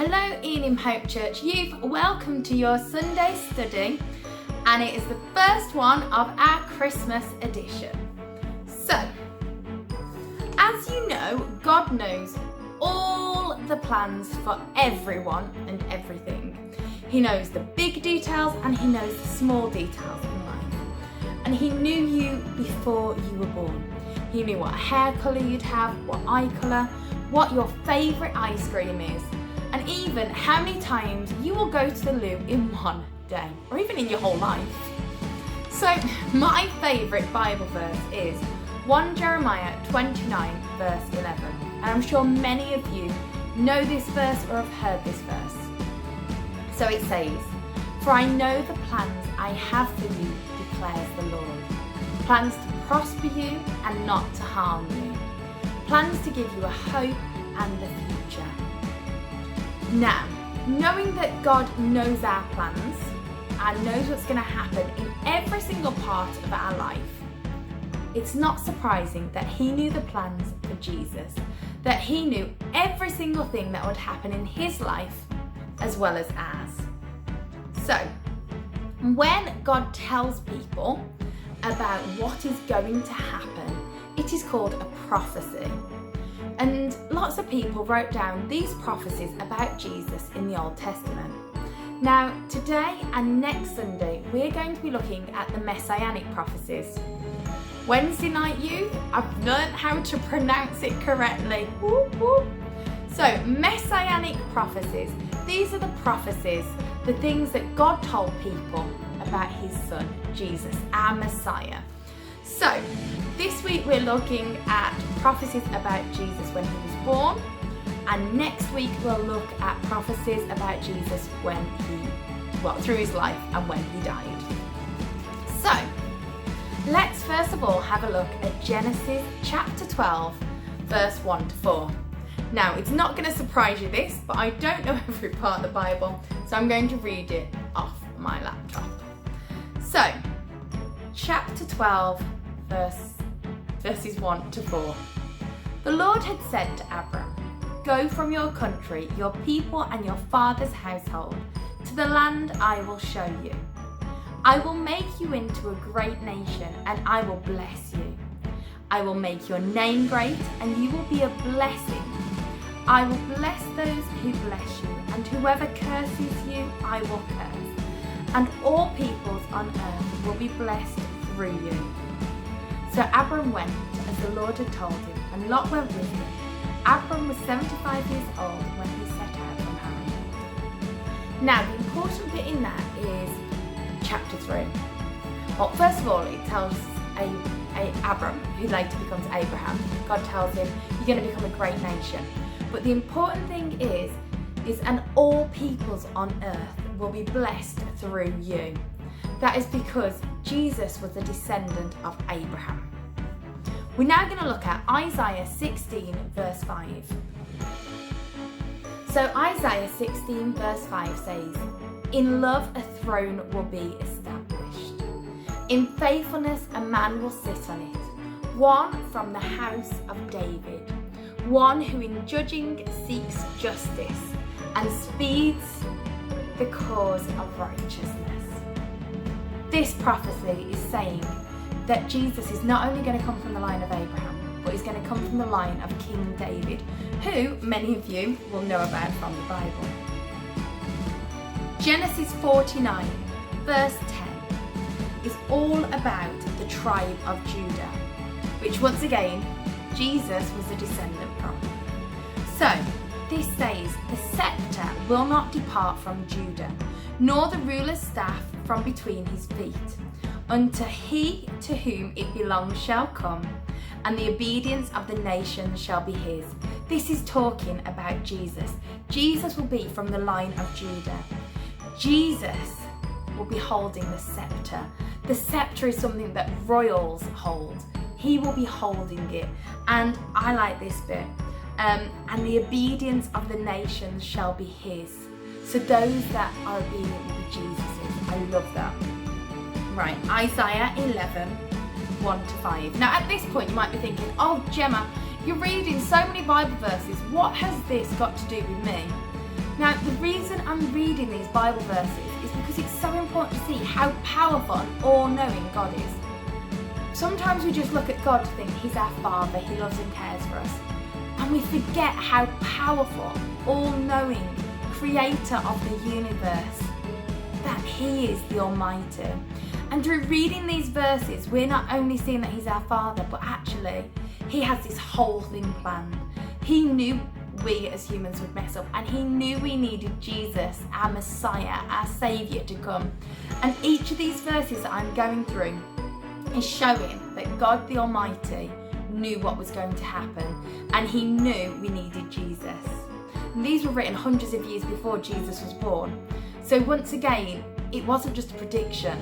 Hello Elim Hope Church Youth, welcome to your Sunday study, and it is the first one of our Christmas edition. So, as you know, God knows all the plans for everyone and everything. He knows the big details and he knows the small details in life. And he knew you before you were born. He knew what hair colour you'd have, what eye colour, what your favourite ice cream is, and even how many times you will go to the loo in one day, or even in your whole life. So my favourite Bible verse is 1 Jeremiah 29 verse 11. And I'm sure many of you know this verse or have heard this verse. So it says, "For I know the plans I have for you, declares the Lord. Plans to prosper you and not to harm you. Plans to give you a hope and a future." Now, knowing that God knows our plans and knows what's going to happen in every single part of our life, it's not surprising that he knew the plans for Jesus, that he knew every single thing that would happen in his life as well as ours. So, when God tells people about what is going to happen, it is called a prophecy. And lots of people wrote down these prophecies about Jesus in the Old Testament. Now, today and next Sunday, we're going to be looking at the Messianic prophecies. Wednesday night youth, I've learned how to pronounce it correctly. Whoop, whoop. So, Messianic prophecies. These are the prophecies, the things that God told people about his son, Jesus, our Messiah. So, this week we're looking at prophecies about Jesus when he was born, and next week we'll look at prophecies about Jesus when through his life and when he died. So, let's first of all have a look at Genesis chapter 12, verse 1 to 4. Now, it's not going to surprise you this, but I don't know every part of the Bible, so I'm going to read it off my laptop. So, chapter 12, verses 1 to 4. The Lord had said to Abram, "Go from your country, your people and your father's household, to the land I will show you. I will make you into a great nation and I will bless you. I will make your name great and you will be a blessing. I will bless those who bless you, and whoever curses you I will curse. And all peoples on earth will be blessed through you." So Abram went as the Lord had told him, and Lot went with him. Abram was 75 years old when he set out from Haran. Now, the important bit in that is chapter 3. Well, first of all, it tells Abram, who later becomes Abraham, God tells him, "You're going to become a great nation." But the important thing is and all peoples on earth will be blessed through you. That is because Jesus was a descendant of Abraham. We're now going to look at Isaiah 16 verse 5. So Isaiah 16 verse 5 says, "In love a throne will be established. In faithfulness a man will sit on it, one from the house of David, one who in judging seeks justice and speeds the cause of righteousness." This prophecy is saying that Jesus is not only going to come from the line of Abraham, but he's going to come from the line of King David, who many of you will know about from the Bible. Genesis 49 verse 10 is all about the tribe of Judah, which once again, Jesus was a descendant from. So, this says, "The scepter will not depart from Judah, nor the ruler's staff from between his feet, until he to whom it belongs shall come, and the obedience of the nations shall be his." This is talking about Jesus. Jesus will be from the line of Judah. Jesus will be holding the scepter. The scepter is something that royals hold. He will be holding it. And I like this bit. "And the obedience of the nations shall be his." So those that are obedient will be Jesus's. I love that. Right, Isaiah 11, 1 to 5. Now at this point you might be thinking, "Oh Gemma, you're reading so many Bible verses. What has this got to do with me?" Now, the reason I'm reading these Bible verses is because it's so important to see how powerful and all-knowing God is. Sometimes we just look at God to think He's our Father, He loves and cares for us. And we forget how powerful, all-knowing, creator of the universe, that He is the Almighty. And through reading these verses, we're not only seeing that He's our Father, but actually He has this whole thing planned. He knew we as humans would mess up, and He knew we needed Jesus, our Messiah, our Saviour, to come. And each of these verses that I'm going through is showing that God the Almighty knew what was going to happen, and He knew we needed Jesus. And these were written hundreds of years before Jesus was born. So once again, it wasn't just a prediction.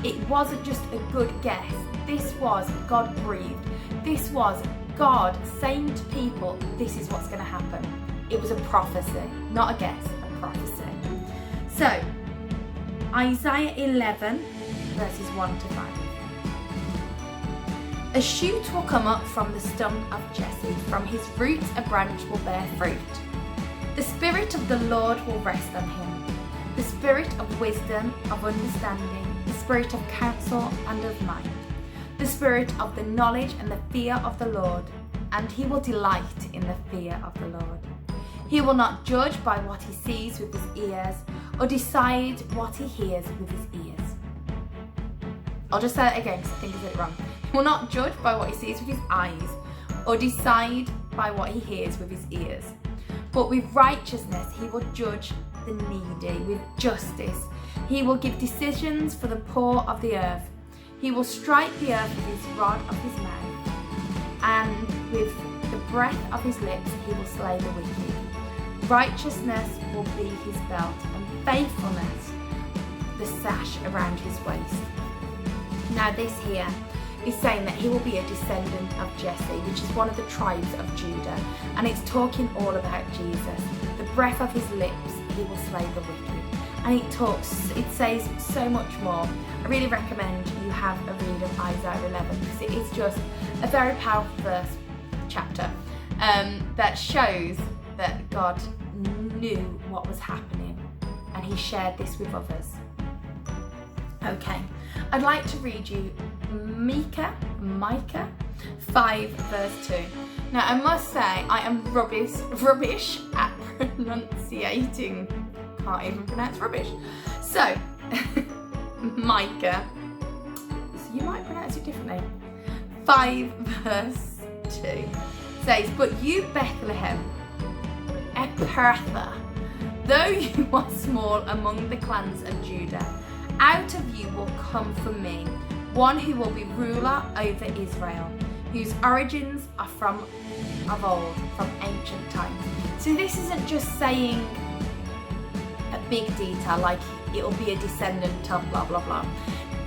It wasn't just a good guess. This was God breathed. This was God saying to people, this is what's going to happen. It was a prophecy, not a guess, a prophecy. So, Isaiah 11, verses 1 to 5. A shoot will come up from the stump of Jesse, from his roots a branch will bear fruit. The Spirit of the Lord will rest on him, the Spirit of wisdom, of understanding, the Spirit of counsel and of might, the Spirit of the knowledge and the fear of the Lord, and he will delight in the fear of the Lord. He will not judge by what he sees with his ears, or decide what he hears with his ears. I'll just say it again because I think I said it wrong. He will not judge by what he sees with his eyes, or decide by what he hears with his ears. But with righteousness he will judge the needy, with justice he will give decisions for the poor of the earth. He will strike the earth with his rod of his mouth, and with the breath of his lips he will slay the wicked. Righteousness will be his belt, and faithfulness the sash around his waist. Now this here is saying that he will be a descendant of Jesse, which is one of the tribes of Judah, and it's talking all about Jesus. The breath of his lips he will slay the wicked. And it says so much more. I really recommend you have a read of Isaiah 11 because it is just a very powerful chapter that shows that God knew what was happening and he shared this with others. Okay, I'd like to read you Micah 5 verse 2. Now I must say I am rubbish at pronunciating. Can't even pronounce rubbish. So, Micah, so you might pronounce it differently. 5 verse 2 says, "But you, Bethlehem, Ephrathah, though you are small among the clans of Judah, out of you will come for me one who will be ruler over Israel, whose origins are from of old, from ancient times." So this isn't just saying a big detail like it'll be a descendant of blah blah blah,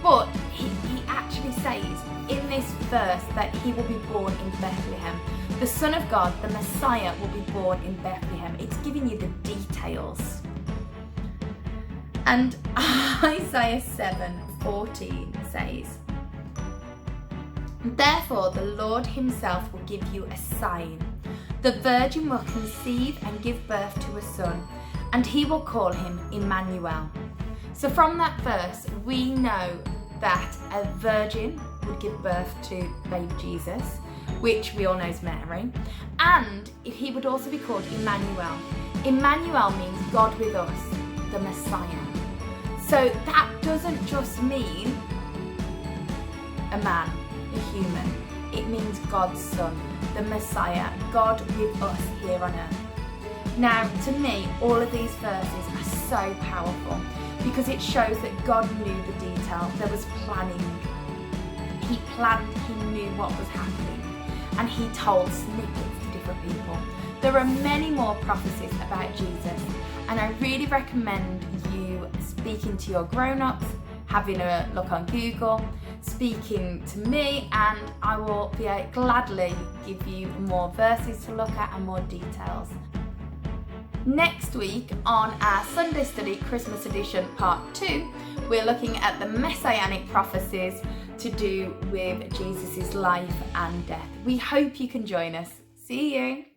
but he actually says in this verse that he will be born in Bethlehem. The Son of God, the Messiah, will be born in Bethlehem. It's giving you the details. And Isaiah 7:14 says, "Therefore the Lord himself will give you a sign. The virgin will conceive and give birth to a son, and he will call him Emmanuel." So from that verse, we know that a virgin would give birth to baby Jesus, which we all know is Mary, and he would also be called Emmanuel. Emmanuel means God with us, the Messiah. So that doesn't just mean a man, a human. It means God's Son, the Messiah, God with us here on earth. Now, to me, all of these verses are so powerful because it shows that God knew the detail. There was planning. He planned, he knew what was happening, and he told snippets to different people. There are many more prophecies about Jesus, and I really recommend you speaking to your grown-ups, having a look on Google, speaking to me, and I will gladly give you more verses to look at and more details. Next week on our Sunday Study Christmas Edition Part 2, we're looking at the Messianic prophecies to do with Jesus' life and death. We hope you can join us. See you.